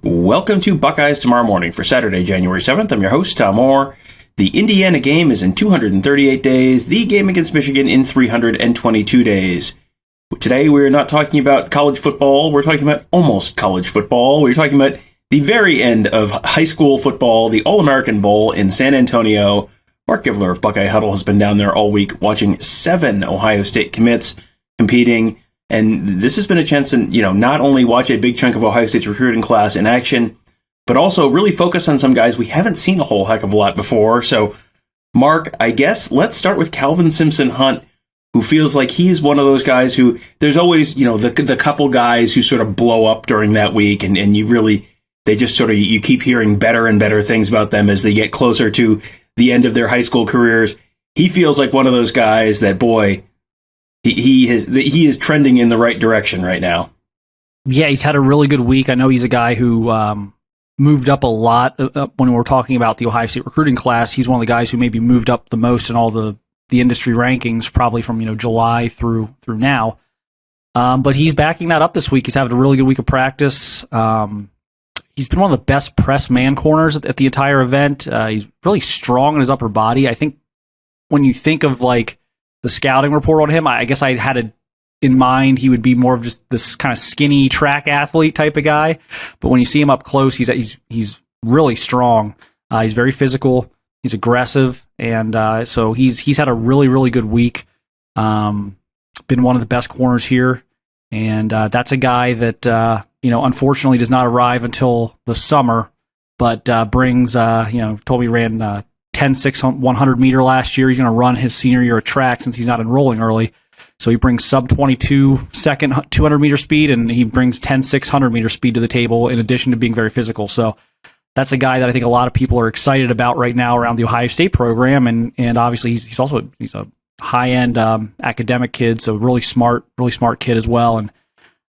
Welcome to Buckeyes Tomorrow Morning for Saturday, January 7th. I'm your host, Tom Orr. The Indiana game is in 238 days, the game against Michigan in 322 days. Today, we're not talking about college football. We're talking about almost college football. We're talking about the very end of high school football, the All-American Bowl in San Antonio. Marc Givler of Buckeye Huddle has been down there all week watching 7 Ohio State commits competing. And this has been a chance to, not only watch a big chunk of Ohio State's recruiting class in action, but also really focus on some guys we haven't seen a whole heck of a lot before. So, Marc, I guess let's start with Calvin Simpson-Hunt, who feels like he's one of those guys who there's always, the couple guys who sort of blow up during that week, and they just sort of, you keep hearing better and better things about them as they get closer to the end of their high school careers. He feels like one of those guys that, boy, he is trending in the right direction right now. Yeah, he's had a really good week. I know he's a guy who moved up a lot when we're talking about the Ohio State recruiting class. He's one of the guys who maybe moved up the most in all the industry rankings, probably from July through now. But he's backing that up this week. He's having a really good week of practice. He's been one of the best press man corners at the entire event. He's really strong in his upper body. I think when you think of the scouting report on him, I guess I had it in mind he would be more of just this kind of skinny track athlete type of guy. But when you see him up close, he's really strong. He's very physical. He's aggressive, and so he's had a really, really good week. Been one of the best corners here, and that's a guy that unfortunately does not arrive until the summer, but brings told me he ran 10.6 100 meter last year. He's going to run his senior year of track since he's not enrolling early. So he brings sub 22 second 200 meter speed, and he brings 10.6 100 meter speed to the table in addition to being very physical. So that's a guy that I think a lot of people are excited about right now around the Ohio State program. And obviously he's a high end academic kid. So really smart kid as well.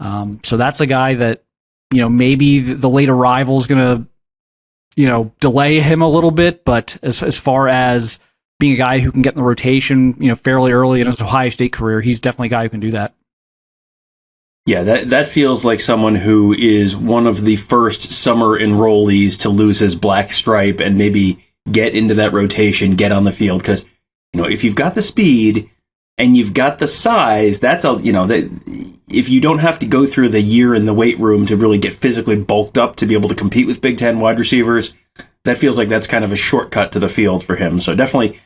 And so that's a guy that, maybe the late arrival is going to, delay him a little bit, but as far as being a guy who can get in the rotation, fairly early in his Ohio State career, he's definitely a guy who can do that. Yeah, that feels like someone who is one of the first summer enrollees to lose his black stripe and maybe get into that rotation, get on the field. Because, if you've got the speed and you've got the size, if you don't have to go through the year in the weight room to really get physically bulked up to be able to compete with Big Ten wide receivers, that feels like that's kind of a shortcut to the field for him. So definitely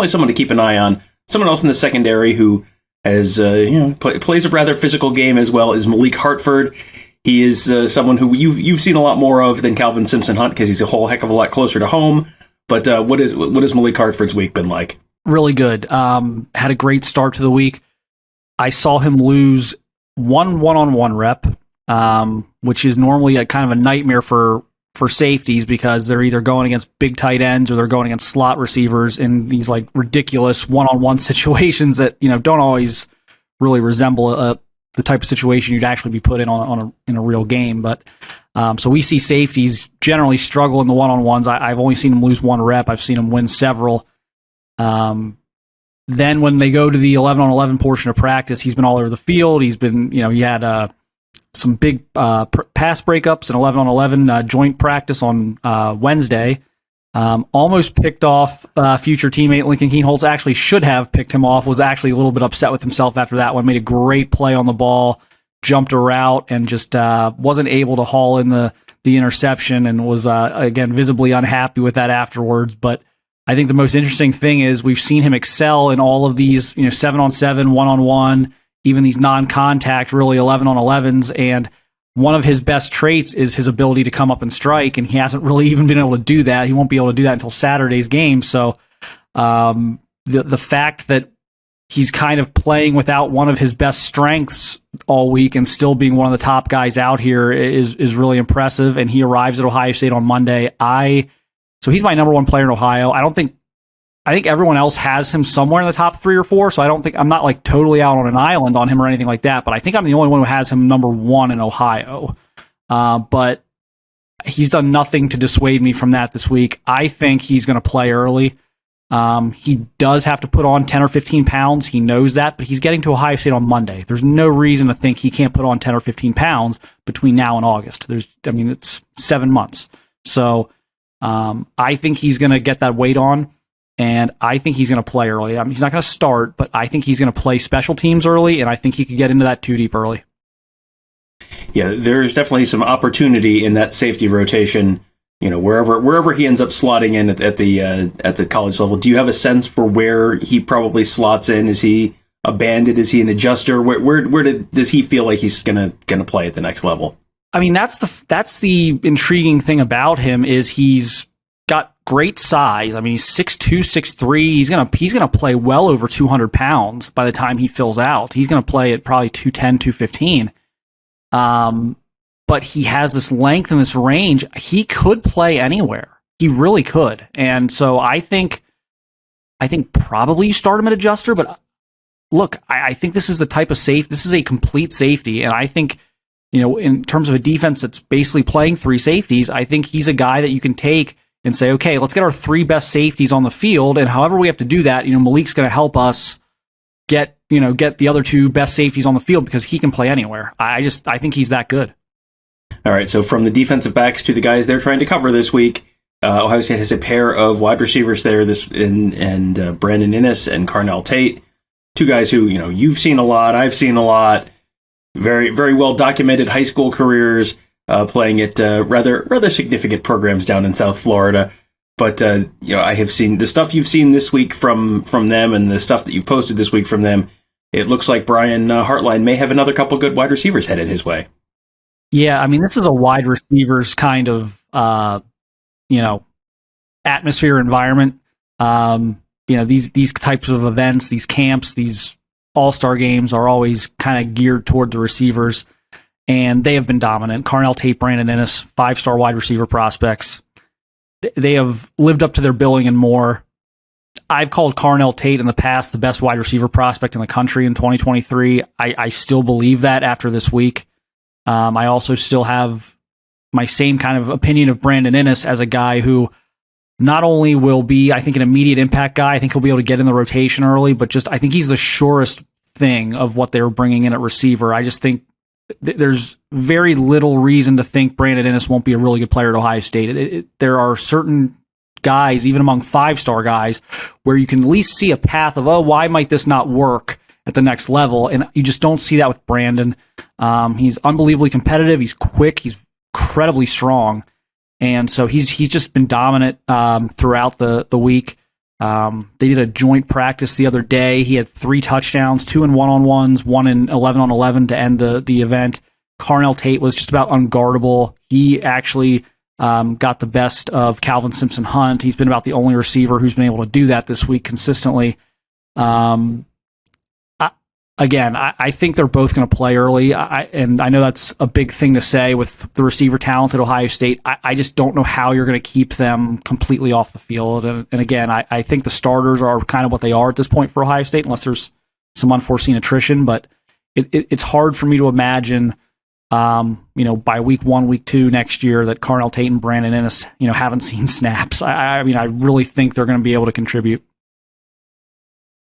someone to keep an eye on. Someone else in the secondary who has plays a rather physical game as well is Malik Hartford. He is someone who you've seen a lot more of than Calvin Simpson-Hunt because he's a whole heck of a lot closer to home. But what is Malik Hartford's week been like? Really good. Had a great start to the week. I saw him lose one-on-one rep, which is normally a kind of a nightmare for safeties because they're either going against big tight ends or they're going against slot receivers in these ridiculous one-on-one situations that don't always really resemble the type of situation you'd actually be put in in a real game. But so we see safeties generally struggle in the one-on-ones. I've only seen them lose one rep. I've seen them win several. Then when they go to the 11-on-11 portion of practice, he's been all over the field. He's been, he had some big pass breakups in 11-on-11 joint practice on Wednesday. Almost picked off future teammate Lincoln Keenholz. Actually should have picked him off. Was actually a little bit upset with himself after that one. Made a great play on the ball, jumped a route, and just wasn't able to haul in the interception, and was again visibly unhappy with that afterwards. But I think the most interesting thing is we've seen him excel in all of these, 7-on-7, 1-on-1, even these non-contact, really 11-on-11s. And one of his best traits is his ability to come up and strike, and he hasn't really even been able to do that. He won't be able to do that until Saturday's game. So the fact that he's kind of playing without one of his best strengths all week and still being one of the top guys out here is really impressive. And he arrives at Ohio State on Monday. So he's my number one player in Ohio. I think everyone else has him somewhere in the top 3 or 4. So I'm not totally out on an island on him or anything like that. But I think I'm the only one who has him number 1 in Ohio. But he's done nothing to dissuade me from that this week. I think he's going to play early. He does have to put on 10 or 15 pounds. He knows that, but he's getting to Ohio State on Monday. There's no reason to think he can't put on 10 or 15 pounds between now and August. It's 7 months. So I think he's going to get that weight on, and I think he's going to play early. He's not going to start, but I think he's going to play special teams early, and I think he could get into that 2 deep early. Yeah, there's definitely some opportunity in that safety rotation. Wherever he ends up slotting in at the college level. Do you have a sense for where he probably slots in? Is he a bandit? Is he an adjuster? Where does he feel like he's gonna play at the next level? That's the intriguing thing about him is he's got great size. He's 6'2", 6'3". He's gonna play well over 200 pounds by the time he fills out. He's gonna play at probably 210, 215. But he has this length and this range. He could play anywhere. He really could. And so I think probably you start him at adjuster, but look, I think this is the type of this is a complete safety. And I think, in terms of a defense that's basically playing 3 safeties, I think he's a guy that you can take and say, okay, let's get our 3 best safeties on the field. And however we have to do that, Malik's going to help us get the other 2 best safeties on the field because he can play anywhere. I think he's that good. All right, so from the defensive backs to the guys they're trying to cover this week, Ohio State has a pair of wide receivers there, and Brandon Inniss and Carnell Tate, 2 guys who you've seen a lot, I've seen a lot, very very well documented high school careers, playing at rather significant programs down in South Florida. But I have seen the stuff you've seen this week from them, and the stuff that you've posted this week from them. It looks like Brian Hartline may have another couple good wide receivers headed his way. Yeah, this is a wide receivers kind of, atmosphere environment. These types of events, these camps, these all-star games are always kind of geared toward the receivers, and they have been dominant. Carnell Tate, Brandon Inniss, 5-star wide receiver prospects. They have lived up to their billing and more. I've called Carnell Tate in the past the best wide receiver prospect in the country in 2023. I still believe that after this week. I also still have my same kind of opinion of Brandon Inniss as a guy who not only will be, I think, an immediate impact guy, I think he'll be able to get in the rotation early, but I think he's the surest thing of what they were bringing in at receiver. I just think there's very little reason to think Brandon Inniss won't be a really good player at Ohio State. There are certain guys, even among 5-star guys, where you can at least see a path of, why might this not work at the next level? And you just don't see that with Brandon. He's unbelievably competitive. He's quick. He's incredibly strong. And so he's just been dominant throughout the week. They did a joint practice the other day. He had 3 touchdowns, 2 in one-on-ones, 1 in 11-on-11 to end the event. Carnell Tate was just about unguardable. He actually got the best of Calvin Simpson-Hunt. He's been about the only receiver who's been able to do that this week consistently. I think they're both going to play early, and I know that's a big thing to say with the receiver talent at Ohio State. I just don't know how you're going to keep them completely off the field. And again, I think the starters are kind of what they are at this point for Ohio State, unless there's some unforeseen attrition. But it's hard for me to imagine, by week 1, week 2 next year that Carnell Tate and Brandon Inniss, haven't seen snaps. I really think they're going to be able to contribute.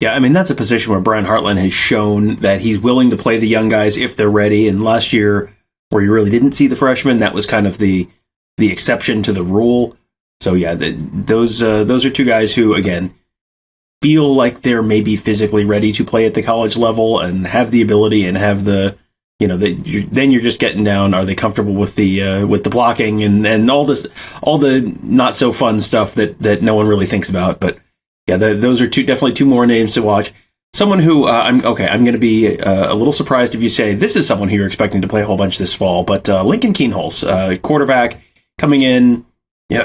Yeah, that's a position where Brian Hartline has shown that he's willing to play the young guys if they're ready. And last year, where you really didn't see the freshmen, that was kind of the exception to the rule. So yeah, those are 2 guys who, again, feel like they're maybe physically ready to play at the college level and have the ability and have the, then you're just getting down. Are they comfortable with the blocking and all the not so fun stuff that no one really thinks about, but. Yeah, those are definitely 2 more names to watch. Someone who I'm going to be a little surprised if you say this is someone who you're expecting to play a whole bunch this fall. But Lincoln Keenholz, quarterback, coming in.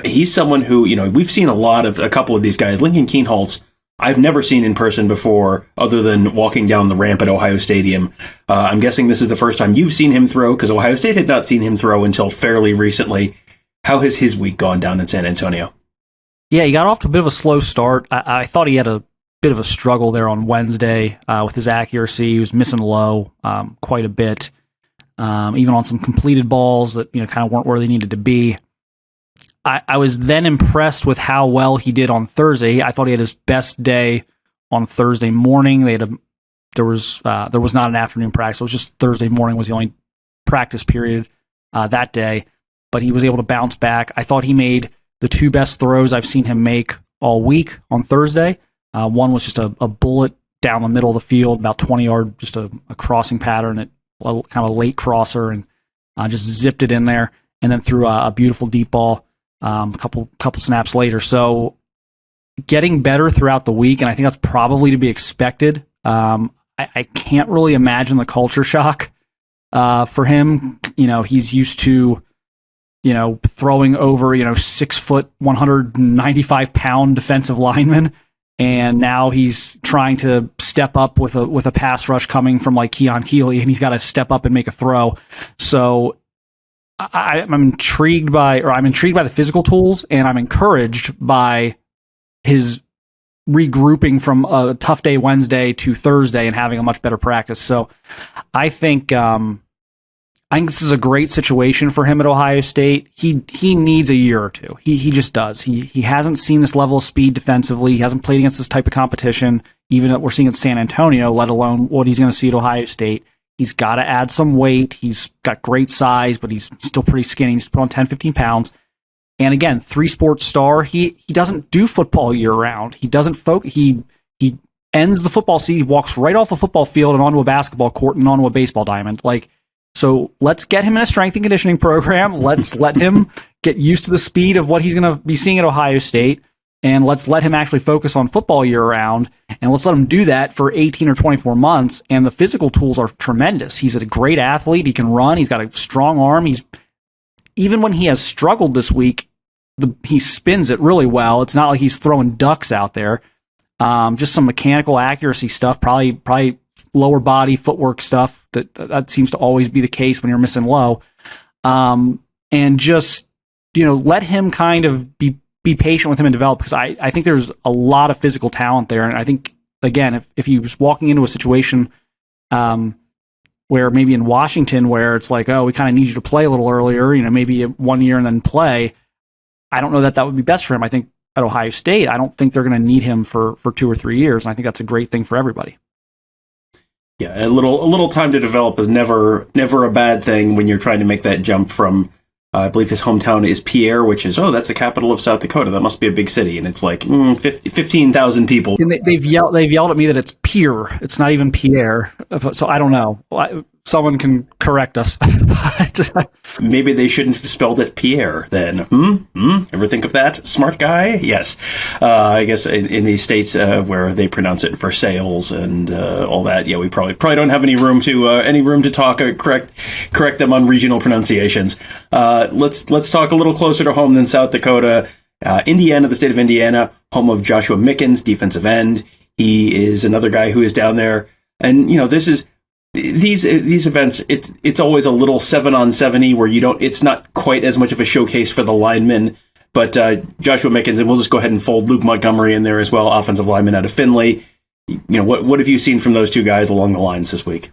He's someone who we've seen a couple of these guys. Lincoln Keenholz, I've never seen in person before, other than walking down the ramp at Ohio Stadium. I'm guessing this is the first time you've seen him throw, because Ohio State had not seen him throw until fairly recently. How has his week gone down in San Antonio? Yeah, he got off to a bit of a slow start. I thought he had a bit of a struggle there on Wednesday with his accuracy. He was missing low quite a bit, even on some completed balls that kind of weren't where they needed to be. I was then impressed with how well he did on Thursday. I thought he had his best day on Thursday morning. There was not an afternoon practice. It was just Thursday morning was the only practice period that day. But he was able to bounce back. I thought he made the two best throws I've seen him make all week on Thursday. One was just a bullet down the middle of the field, about 20 yard, just a crossing pattern, kind of a late crosser, and just zipped it in there, and then threw a beautiful deep ball a couple snaps later. So getting better throughout the week, and I think that's probably to be expected. I can't really imagine the culture shock for him. He's used to throwing over 6 foot, 195 pound defensive lineman, and now he's trying to step up with a pass rush coming from like Keonkeeley, and he's got to step up and make a throw. So I'm intrigued by the physical tools, and I'm encouraged by his regrouping from a tough day Wednesday to Thursday and having a much better practice. So I think this is a great situation for him at Ohio State. He needs a year or two. He just does. He hasn't seen this level of speed defensively. He hasn't played against this type of competition, even that we're seeing at San Antonio, let alone what he's going to see at Ohio State. He's got to add some weight. He's got great size, but he's still pretty skinny. He's put on 10, 15 pounds. And again, 3-sport star. He doesn't do football year round. He doesn't focus. He ends the football season. He walks right off the football field and onto a basketball court and onto a baseball diamond. So let's get him in a strength and conditioning program. Let's let him get used to the speed of what he's going to be seeing at Ohio State. And let's let him actually focus on football year-round, and let's let him do that for 18 or 24 months, and the physical tools are tremendous. He's a great athlete. He can run. He's got a strong arm. Even when he has struggled this week, he spins it really well. It's not like he's throwing ducks out there. Just some mechanical accuracy stuff, probably lower body footwork stuff. That seems to always be the case when you're missing low. And just, let him kind of be patient with him and develop, because I think there's a lot of physical talent there. And I think, again, if he was walking into a situation where maybe in Washington where it's like, oh, we kind of need you to play a little earlier, maybe 1 year and then play, I don't know that would be best for him. I think at Ohio State, I don't think they're going to need him for 2 or 3 years. And I think that's a great thing for everybody. Yeah, a little time to develop is never a bad thing when you're trying to make that jump from, I believe his hometown is Pierre, which is, that's the capital of South Dakota. That must be a big city. And it's like 15,000 people. And they've yelled at me that it's Pierre. It's not even Pierre. So I don't know. Someone can correct us. Maybe they shouldn't have spelled it Pierre then. Ever think of that? Smart guy? Yes. I guess in these states where they pronounce it for sales and all that, yeah, we probably don't have any room to talk correct them on regional pronunciations. Let's talk a little closer to home than South Dakota. Indiana, the state of Indiana, home of Joshua Mickens, defensive end. He is another guy who is down there, and this is. These events, it's always a little 7-on-7-y where it's not quite as much of a showcase for the linemen, but Joshua Mickens, and we'll just go ahead and fold Luke Montgomery in there as well, offensive lineman out of Findlay. What have you seen from those two guys along the lines this week?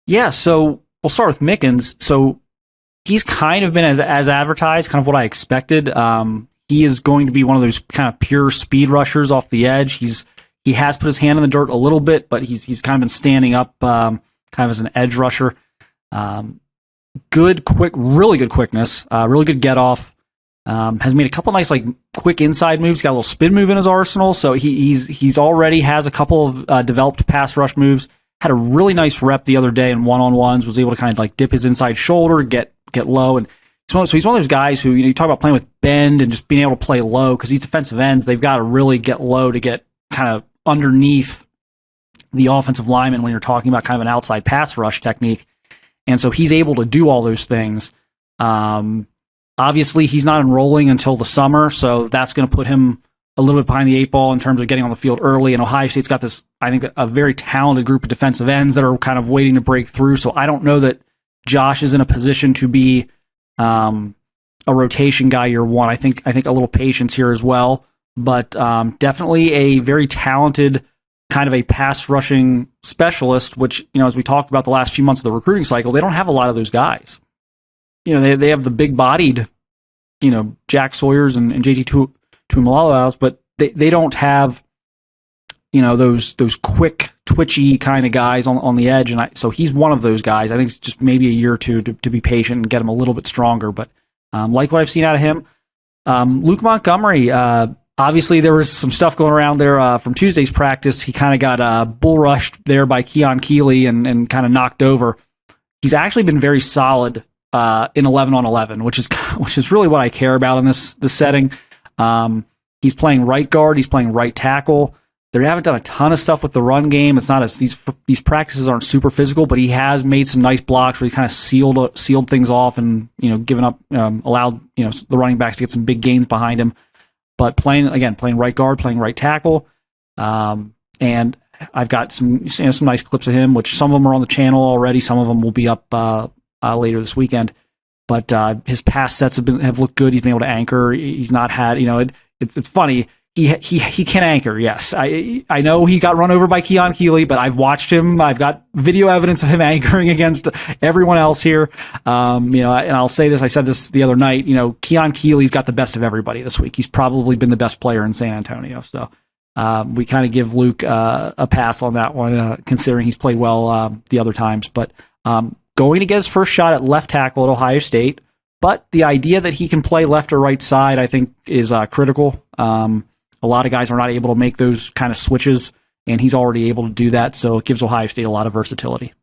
Yeah, so we'll start with Mickens. So he's kind of been as advertised, kind of what I expected. He is going to be one of those kind of pure speed rushers off the edge. He has put his hand in the dirt a little bit, but he's kind of been standing up kind of as an edge rusher. Really good quickness, really good get off. Has made a couple nice quick inside moves. Got a little spin move in his arsenal, so he's already has a couple of developed pass rush moves. Had a really nice rep the other day in one-on-ones. Was able to kind of dip his inside shoulder, get low, and he's one of those guys who you talk about playing with bend and just being able to play low, because these defensive ends, they've got to really get low to get kind of underneath the offensive lineman when you're talking about kind of an outside pass rush technique. And so he's able to do all those things. Obviously, he's not enrolling until the summer, so that's going to put him a little bit behind the 8 ball in terms of getting on the field early. And Ohio State's got this, I think, a very talented group of defensive ends that are kind of waiting to break through. So I don't know that Josh is in a position to be a rotation guy year one. I think a little patience here as well. But definitely a very talented kind of a pass rushing specialist, which, as we talked about the last few months of the recruiting cycle, they don't have a lot of those guys. They have the big bodied Jack Sawyers and JT Tuimoloau, but they don't have those quick, twitchy kind of guys on the edge, and so he's one of those guys. I think it's just maybe a year or two to be patient and get him a little bit stronger. But like what I've seen out of him, Luke Montgomery. Obviously, there was some stuff going around there from Tuesday's practice. He kind of got bull rushed there by Keon Keeley and kind of knocked over. He's actually been very solid in 11-on-11, which is really what I care about in this setting. He's playing right guard. He's playing right tackle. They haven't done a ton of stuff with the run game. It's not these practices aren't super physical, but he has made some nice blocks where he kind of sealed things off and given up, allowed the running backs to get some big gains behind him. But playing right guard, playing right tackle, and I've got some nice clips of him, which some of them are on the channel already. Some of them will be up later this weekend. But his pass sets have looked good. He's been able to anchor. He's not had it's funny. He can anchor. Yes, I know he got run over by Keon Keeley, but I've watched him. I've got video evidence of him anchoring against everyone else here. And I'll say this. I said this the other night. Keon Keeley's got the best of everybody this week. He's probably been the best player in San Antonio. So we kind of give Luke a pass on that one, considering he's played well the other times. But going to get his first shot at left tackle at Ohio State. But the idea that he can play left or right side, I think, is critical. A lot of guys are not able to make those kind of switches, and he's already able to do that, so it gives Ohio State a lot of versatility.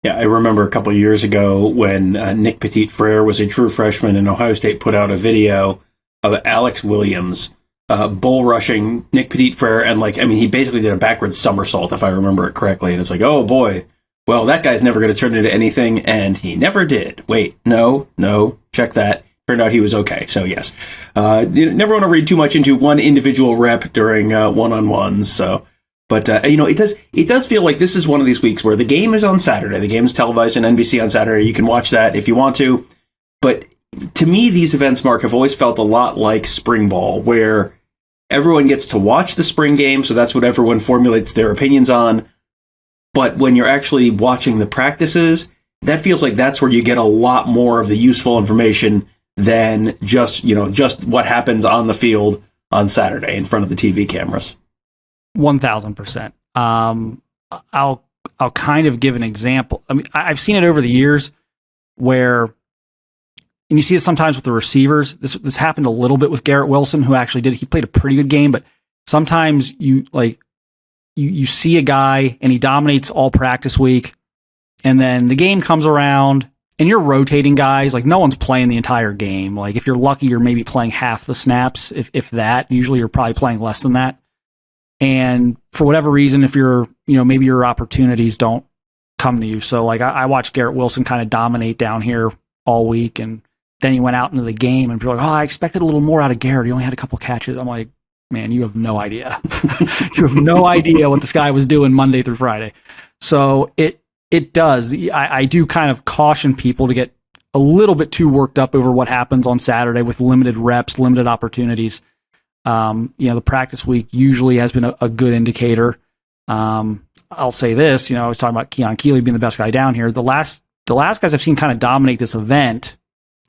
Yeah, I remember a couple of years ago when Nick Petit-Frere was a true freshman, and Ohio State put out a video of Alex Williams bull rushing Nick Petit-Frere, and he basically did a backwards somersault, if I remember it correctly, and it's like, oh boy, well, that guy's never going to turn into anything, and he never did. Wait, no, check that. Turned out he was okay. So yes, never want to read too much into one individual rep during one-on-ones. So, but it does feel like this is one of these weeks where the game is on Saturday. The game is televised on NBC on Saturday. You can watch that if you want to. But to me, these events, Mark, have always felt a lot like spring ball, where everyone gets to watch the spring game. So that's what everyone formulates their opinions on. But when you're actually watching the practices, that feels like that's where you get a lot more of the useful information than just what happens on the field on Saturday in front of the TV cameras. 1,000%. I'll kind of give an example. I mean, I've seen it over the years where, and you see it sometimes with the receivers. This happened a little bit with Garrett Wilson, who actually he played a pretty good game, but sometimes you see a guy and he dominates all practice week, and then the game comes around and you're rotating guys. No one's playing the entire game. If you're lucky, you're maybe playing half the snaps, if that. Usually you're probably playing less than that. And for whatever reason, if you're, maybe your opportunities don't come to you. So I watched Garrett Wilson kind of dominate down here all week, and then he went out into the game and people are like, I expected a little more out of Garrett. He only had a couple catches. I'm like, man, you have no idea. You have no idea what this guy was doing Monday through Friday. So it does. I do kind of caution people to get a little bit too worked up over what happens on Saturday with limited reps, limited opportunities. The practice week usually has been a good indicator. I'll say this, I was talking about Keon Keeley being the best guy down here. The last guys I've seen kind of dominate this event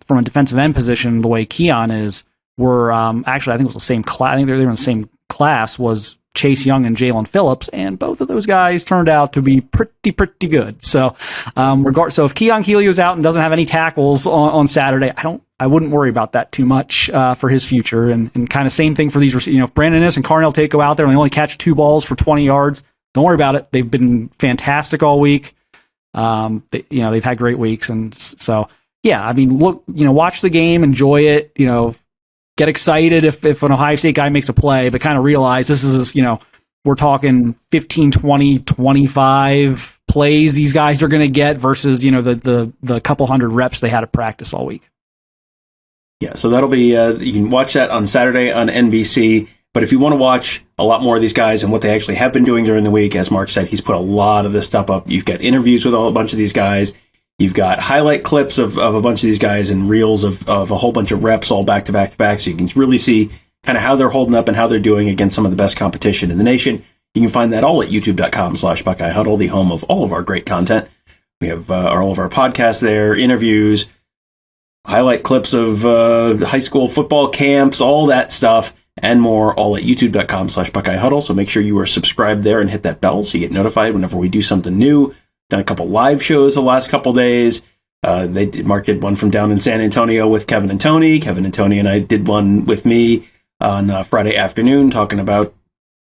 from a defensive end position, the way Keon were actually, I think it was the same class. I think they were in the same class, was Chase Young and Jalen Phillips, and both of those guys turned out to be pretty good. So, so if Keon Keeley was out and doesn't have any tackles on Saturday, I wouldn't worry about that too much for his future. And kind of same thing for these. If Brandon Inniss and Carnell Tate go out there and they only catch 2 balls for 20 yards, don't worry about it. They've been fantastic all week. They've had great weeks, and so yeah. I mean, look, watch the game, enjoy it. Get excited if an Ohio State guy makes a play, but kind of realize this is, we're talking 15, 20, 25 plays these guys are going to get versus, the couple hundred reps they had at practice all week. Yeah, so that'll be, you can watch that on Saturday on NBC. But if you want to watch a lot more of these guys and what they actually have been doing during the week, as Marc said, he's put a lot of this stuff up. You've got interviews with a bunch of these guys. You've got highlight clips of a bunch of these guys and reels of a whole bunch of reps all back to back to back. So you can really see kind of how they're holding up and how they're doing against some of the best competition in the nation. You can find that all at youtube.com/Buckeye Huddle, the home of all of our great content. We have all of our podcasts there, interviews, highlight clips of high school football camps, all that stuff, and more, all at youtube.com/Buckeye Huddle. So make sure you are subscribed there and hit that bell so you get notified whenever we do something new. Done a couple live shows the last couple days. Marc did one from down in San Antonio with Kevin and Tony. Kevin and Tony and I did one with me on Friday afternoon talking about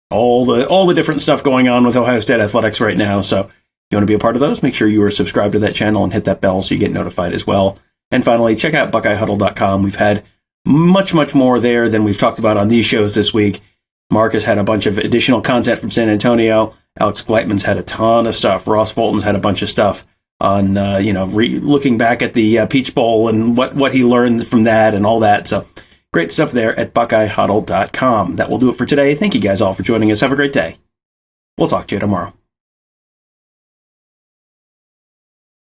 all the different stuff going on with Ohio State athletics right now. So if you want to be a part of those, make sure you are subscribed to that channel and hit that bell so you get notified as well. And finally, check out BuckeyeHuddle.com. We've had much more there than we've talked about on these shows this week. Marc has had a bunch of additional content from San Antonio. Alex Gleitman's had a ton of stuff. Ross Fulton's had a bunch of stuff on, looking back at the Peach Bowl and what he learned from that and all that. So great stuff there at BuckeyeHuddle.com. That will do it for today. Thank you guys all for joining us. Have a great day. We'll talk to you tomorrow.